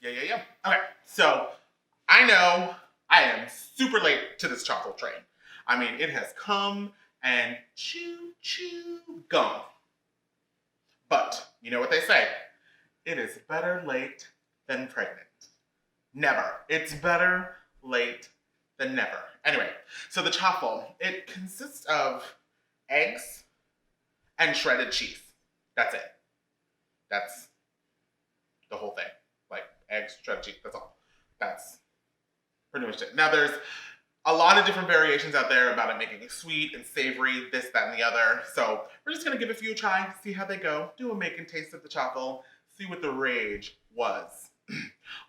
Yeah. Okay, so I know I am super late to this chocolate train. I mean, it has come and choo-choo gone. But you know what they say? It is better late than pregnant. Never. It's better late than never. Anyway, so the chaffle, it consists of eggs and shredded cheese. That's it. That's the whole thing. Like eggs, shredded cheese, that's all. That's pretty much it. Now there's a lot of different variations out there about it making it sweet and savory, this, that, and the other. So we're just gonna give a few a try, see how they go, do a make and taste of the chaffle, see what the rage was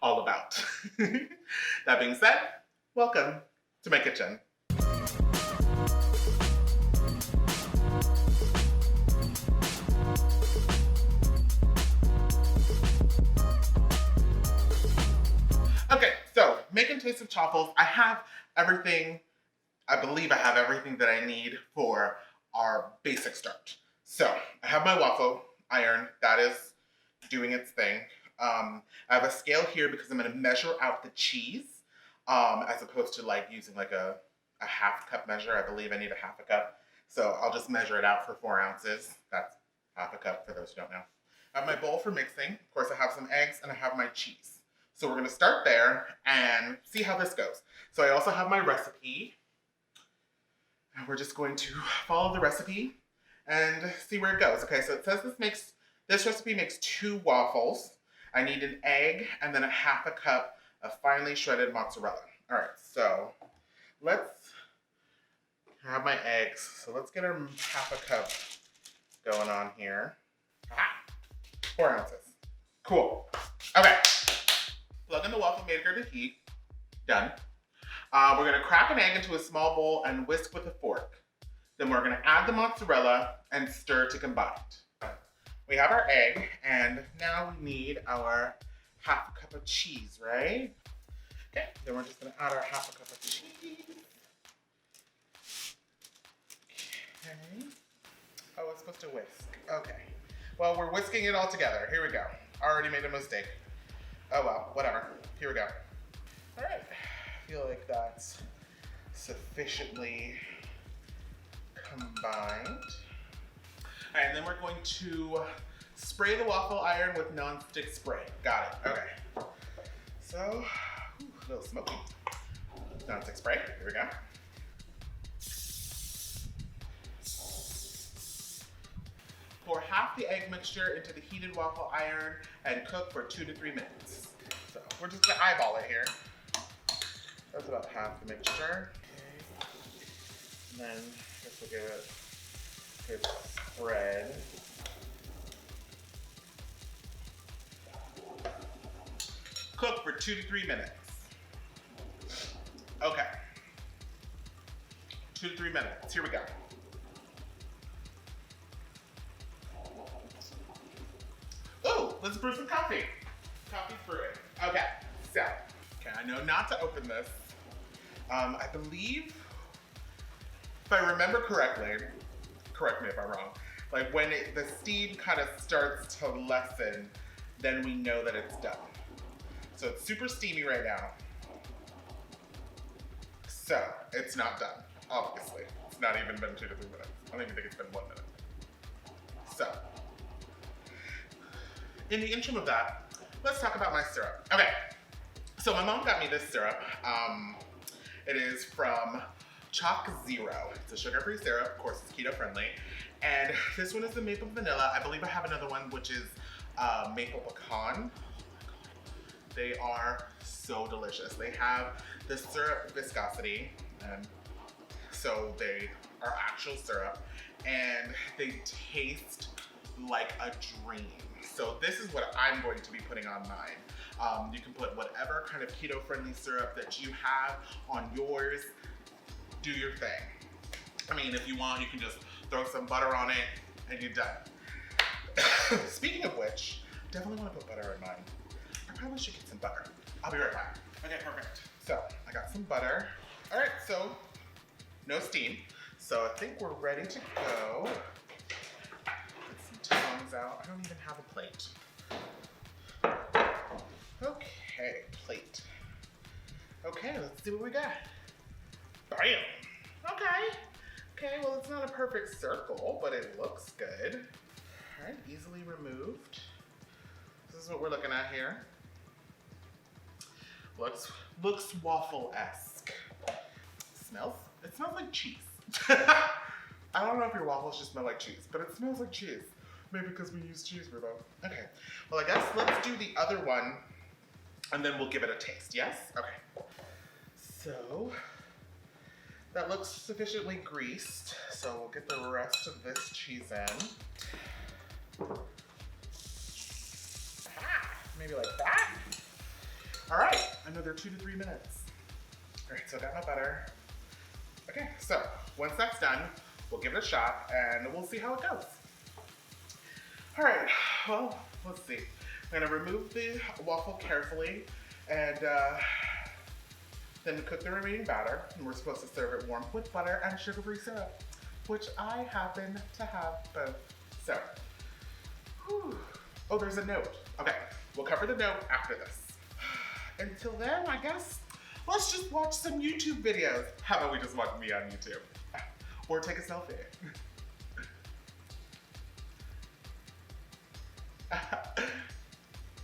all about. That being said, welcome to my kitchen. Okay, so make and taste of chaffles. I have everything, I believe I have everything that I need for our basic start. So I have my waffle iron, that is doing its thing. I have a scale here because I'm gonna measure out the cheese as opposed to like using like a half cup measure. I believe I need a half a cup. So I'll just measure it out for 4 ounces. That's half a cup for those who don't know. I have my bowl for mixing. Of course, I have some eggs and I have my cheese. So we're gonna start there and see how this goes. So I also have my recipe. And we're just going to follow the recipe and see where it goes. Okay, so it says this recipe makes 2 waffles. I need an egg and then a half a cup of finely shredded mozzarella. All right, so let's have my eggs. So let's get our half a cup going on here. 4 ounces. Cool. Okay. Plug in the waffle maker to heat. Done. We're gonna crack an egg into a small bowl and whisk with a fork. Then we're gonna add the mozzarella and stir to combine it. We have our egg, and now we need our half a cup of cheese, right? Okay, then we're just gonna add our half a cup of cheese. Okay. Oh, it's supposed to whisk. Okay. Well, we're whisking it all together. Here we go. Already made a mistake. Oh well, whatever. Here we go. All right. I feel like that's sufficiently combined. All right, and then we're going to spray the waffle iron with non-stick spray. Got it, okay. So, a little smoky. Non-stick spray, here we go. Pour half the egg mixture into the heated waffle iron and cook for 2 to 3 minutes. So, we're just gonna eyeball it here. That's about half the mixture. Okay. And then, I guess we'll give it a good spread. Cook for 2 to 3 minutes. Okay. 2 to 3 minutes. Here we go. Ooh, let's brew some coffee. Coffee's brewing. Okay, so, I know not to open this. I believe, if I remember correctly, correct me if I'm wrong, like when the steam kind of starts to lessen, then we know that it's done. So it's super steamy right now. So it's not done, obviously. It's not even been 2 to 3 minutes. I don't even think it's been 1 minute. So, in the interim of that, let's talk about my syrup. Okay, so my mom got me this syrup. It is from Chalk Zero. It's a sugar-free syrup, of course it's keto friendly. And this one is the maple vanilla. I believe I have another one which is maple pecan. They are so delicious. They have the syrup viscosity, so they are actual syrup, and they taste like a dream. So this is what I'm going to be putting on mine. You can put whatever kind of keto-friendly syrup that you have on yours. Do your thing. I mean, if you want, you can just throw some butter on it and you're done. Speaking of which, definitely want to put butter in mine. I probably should get some butter. I'll be right back. Okay, perfect. So, I got some butter. All right, so no steam. So I think we're ready to go. Get some tongs out. I don't even have a plate. Okay. Okay, let's see what we got. Bam. Okay, well it's not a perfect circle, but it looks good. All right, easily removed. This is what we're looking at here. Looks waffle-esque. It smells like cheese. I don't know if your waffles just smell like cheese, but it smells like cheese. Maybe because we use cheese, Reubo. Okay, well I guess let's do the other one and then we'll give it a taste, yes? Okay. So, that looks sufficiently greased, so we'll get the rest of this cheese in. Maybe like that. All right, another 2 to 3 minutes. All right, so I got my butter. Okay, so once that's done, we'll give it a shot and we'll see how it goes. All right, well, let's see. I'm gonna remove the waffle carefully and then cook the remaining batter. And we're supposed to serve it warm with butter and sugar-free syrup, which I happen to have both. So, whew. Oh, there's a note. Okay, we'll cover the note after this. Until then, I guess, let's just watch some YouTube videos. How about we just watch me on YouTube? Or take a selfie.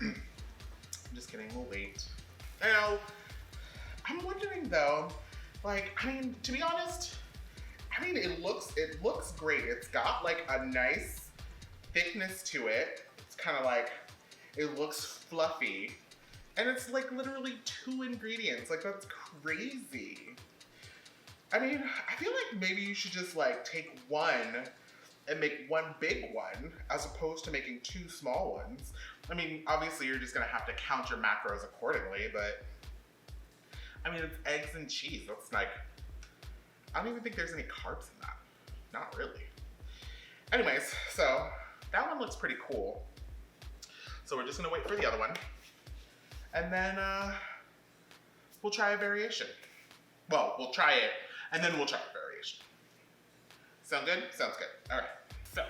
I'm just kidding, we'll wait. Now, I'm wondering though, like, I mean, to be honest, I mean, it looks great. It's got like a nice thickness to it. It's kind of like, it looks fluffy. And it's like literally 2 ingredients. Like, that's crazy. I mean, I feel like maybe you should just like take one and make one big one as opposed to making 2 small ones. I mean, obviously you're just gonna have to count your macros accordingly, but I mean, it's eggs and cheese. That's like, I don't even think there's any carbs in that. Not really. Anyways, so that one looks pretty cool. So we're just gonna wait for the other one. And then we'll try a variation. Well, we'll try it, and then we'll try a variation. Sound good? Sounds good. All right, so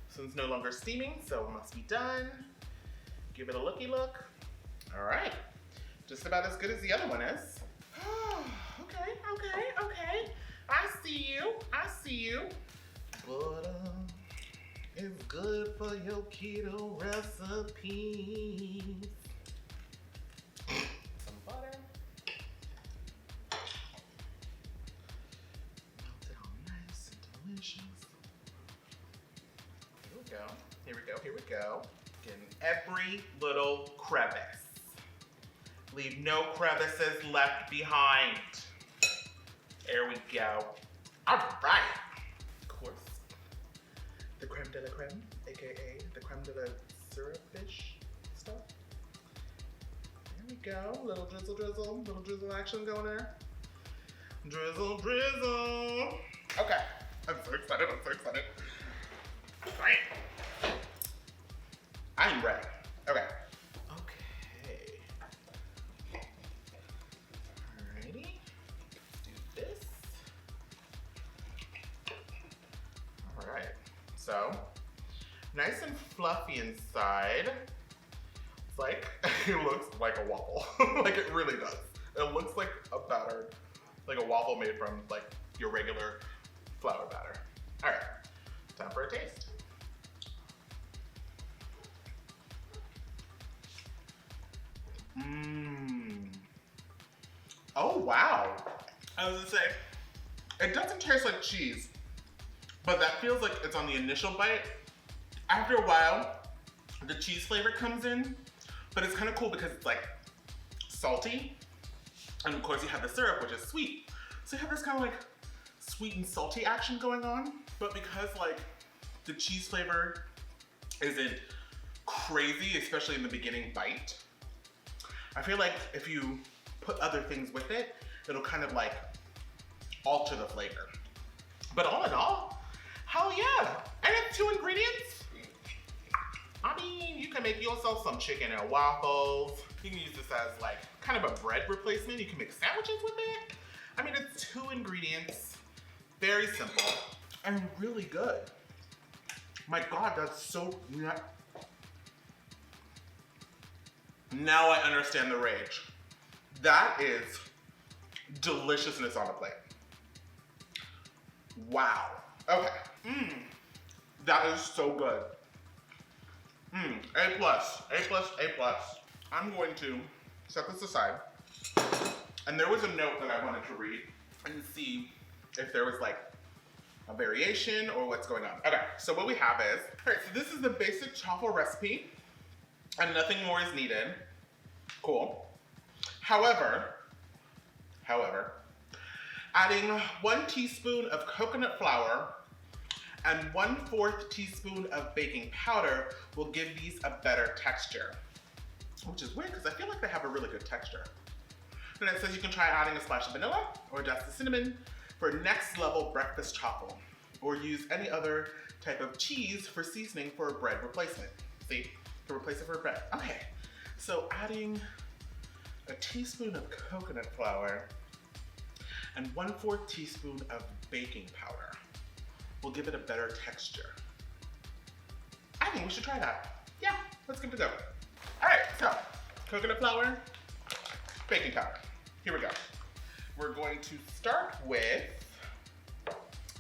this one's no longer steaming, so it must be done. Give it a looky look. All right, just about as good as the other one is. Okay. I see you. Butter is good for your keto recipes. Some butter. Melt it all nice and delicious. Here we go. Getting every little crevice. Leave no crevices left behind. There we go. All right. Of course, the creme de la creme, AKA the creme de la syrup-ish stuff. There we go. Little drizzle action going there. Drizzle. Okay. I'm so excited. Great. I'm ready. Okay. Alrighty. Do this. Alright. So, nice and fluffy inside. It's like, it looks like a waffle. Like it really does. It looks like a batter, like a waffle made from like your regular flour batter. Alright, time for a taste. Oh wow. I was gonna say, it doesn't taste like cheese, but that feels like it's on the initial bite. After a while, the cheese flavor comes in, but it's kind of cool because it's like salty. And of course you have the syrup, which is sweet. So you have this kind of like sweet and salty action going on. But because like the cheese flavor isn't crazy, especially in the beginning bite, I feel like if you put other things with it, it'll kind of like alter the flavor. But all in all, hell yeah. And it's 2 ingredients. I mean, you can make yourself some chicken and waffles. You can use this as like kind of a bread replacement. You can make sandwiches with it. I mean, it's 2 ingredients, very simple, and really good. My God, that's so, now I understand the rage. That is deliciousness on the plate. Wow. Okay. That is so good. A plus, A plus, A plus. I'm going to set this aside. And there was a note that I wanted to read and see if there was like a variation or what's going on. Okay, so what we have is, all right, so this is the basic chaffle recipe and nothing more is needed. Cool. However, adding 1 teaspoon of coconut flour and 1/4 teaspoon of baking powder will give these a better texture. Which is weird because I feel like they have a really good texture. And it says you can try adding a splash of vanilla or a dust of cinnamon for next level breakfast chaffle, or use any other type of cheese for seasoning for a bread replacement. See, to replace it for bread. Okay, so adding a teaspoon of coconut flour and 1/4 teaspoon of baking powder will give it a better texture. I think we should try that. Yeah, let's give it a go. All right, so coconut flour, baking powder. Here we go. We're going to start with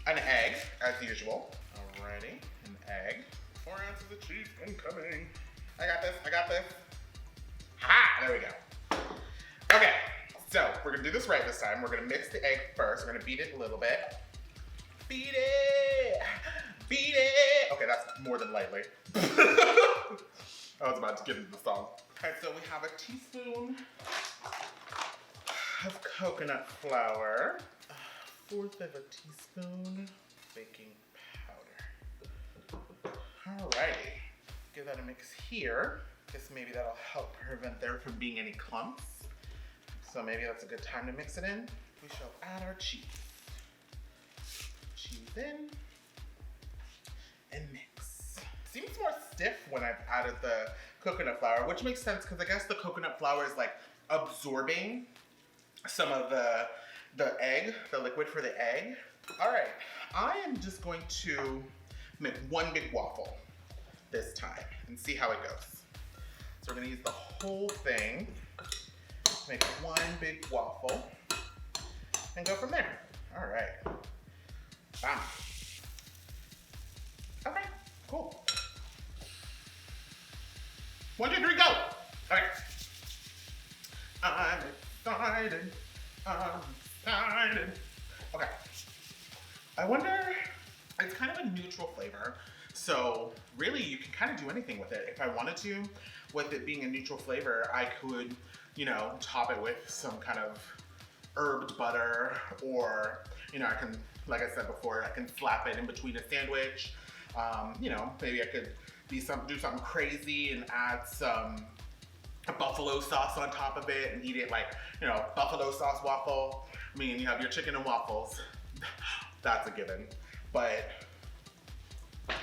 an egg, as usual. Alrighty, an egg. 4 ounces of cheese incoming. I got this. Ha, there we go. Okay, so we're gonna do this right this time. We're gonna mix the egg first. We're gonna beat it a little bit. Beat it! Okay, that's more than lightly. I was about to get into the song. All right, so we have a teaspoon of coconut flour, 1/4 of a teaspoon baking powder. Alrighty, give that a mix here. Guess maybe that'll help prevent there from being any clumps. So maybe that's a good time to mix it in. We shall add our cheese. Cheese in and mix. Seems more stiff when I've added the coconut flour, which makes sense because I guess the coconut flour is like absorbing some of the egg, the liquid for the egg. All right, I am just going to make one big waffle this time and see how it goes. So we're gonna use the whole thing, make one big waffle, and go from there. All right, bam. Okay, cool. 1, 2, 3, go. Okay. I'm excited. Okay. I wonder, it's kind of a neutral flavor. So really you can kind of do anything with it. If I wanted to, with it being a neutral flavor, I could, you know, top it with some kind of herbed butter, or, you know, I can, like I said before, I can slap it in between a sandwich. You know, maybe I could do something crazy and add some buffalo sauce on top of it and eat it like, you know, buffalo sauce waffle. I mean, you have your chicken and waffles. That's a given. But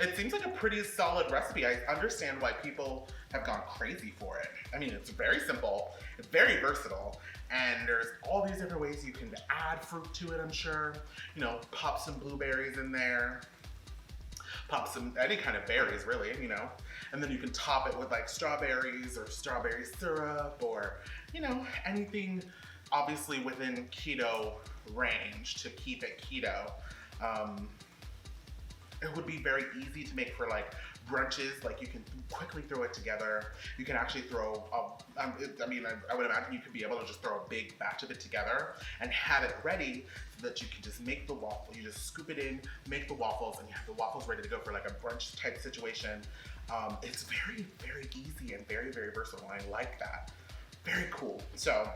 it seems like a pretty solid recipe. I understand why people have gone crazy for it. I mean, it's very simple, it's very versatile, and there's all these different ways you can add fruit to it, I'm sure. You know, pop some blueberries in there, pop some, any kind of berries really, you know, and then you can top it with like strawberries or strawberry syrup, or, you know, anything obviously within keto range to keep it keto. It would be very easy to make for like brunches. Like you can quickly throw it together. You can actually throw, I would imagine you could be able to just throw a big batch of it together and have it ready so that you can just make the waffle. You just scoop it in, make the waffles, and you have the waffles ready to go for like a brunch type situation. It's very, very easy and very, very versatile. I like that. Very cool. So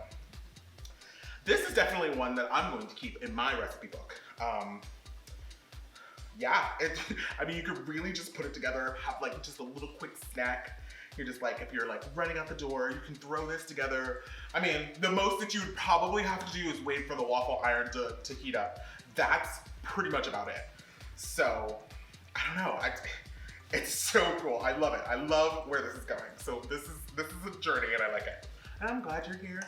this is definitely one that I'm going to keep in my recipe book. Yeah, I mean, you could really just put it together, have like just a little quick snack. You're just like, if you're like running out the door, you can throw this together. I mean, the most that you would probably have to do is wait for the waffle iron to heat up. That's pretty much about it. So, I don't know, it's so cool. I love it. I love where this is going. So this is a journey and I like it. And I'm glad you're here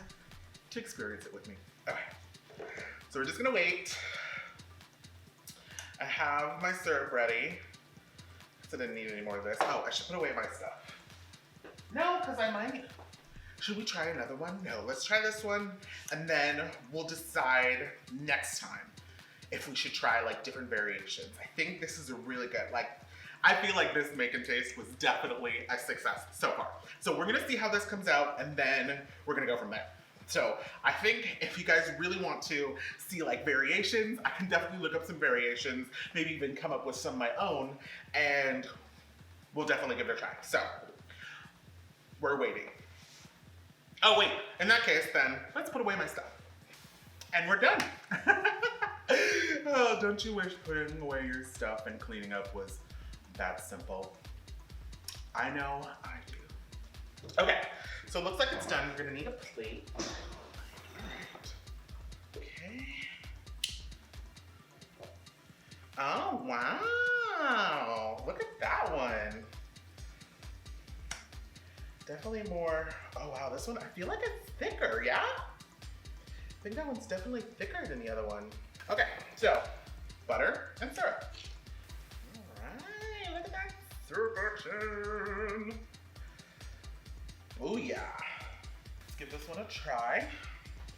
to experience it with me. Okay, so we're just gonna wait. I have my syrup ready. I didn't need any more of this. Oh, I should put away my stuff. No, because I might. should we try another one? No, let's try this one, and then we'll decide next time if we should try like different variations. I think this is a really good, like, I feel like this make and taste was definitely a success so far. So we're gonna see how this comes out, and then we're gonna go from there. So I think if you guys really want to see like variations, I can definitely look up some variations, maybe even come up with some of my own, and we'll definitely give it a try. So we're waiting. Oh wait, in that case then, let's put away my stuff. And we're done. Oh, don't you wish putting away your stuff and cleaning up was that simple? I know I do. Okay, so it looks like it's done. We're gonna need a plate. Okay. Oh, wow. Look at that one. Definitely more, oh wow, this one, I feel like it's thicker, yeah? I think that one's definitely thicker than the other one. Okay, so butter and syrup. All right, look at that syrup action. Oh yeah. Let's give this one a try.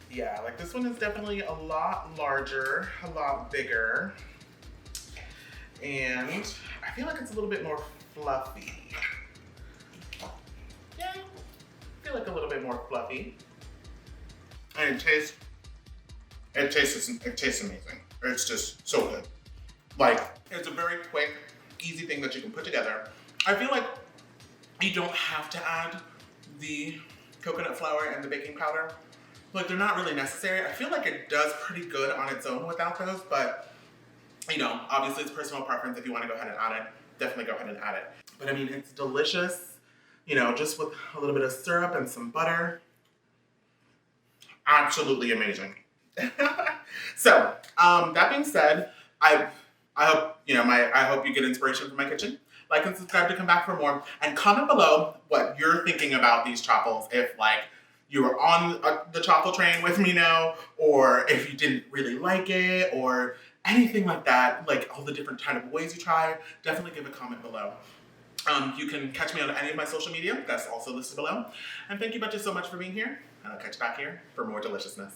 Yeah, like this one is definitely a lot larger, a lot bigger. And I feel like it's a little bit more fluffy. Yeah, I feel like a little bit more fluffy. And it tastes amazing. It's just so good. Like, it's a very quick, easy thing that you can put together. I feel like you don't have to add the coconut flour and the baking powder. Like, they're not really necessary. I feel like it does pretty good on its own without those, but you know, obviously it's personal preference. If you want to go ahead and add it, definitely go ahead and add it. But I mean, it's delicious, you know, just with a little bit of syrup and some butter. Absolutely amazing. So, that being said, I hope, you know, I hope you get inspiration from my kitchen. Like and subscribe to come back for more, and comment below what you're thinking about these chaffles. If like you were on the chaffle train with me now, or if you didn't really like it, or anything like that, like all the different kind of ways you try, definitely give a comment below. You can catch me on any of my social media, that's also listed below. And thank you, Betcha, so much for being here. And I'll catch you back here for more deliciousness.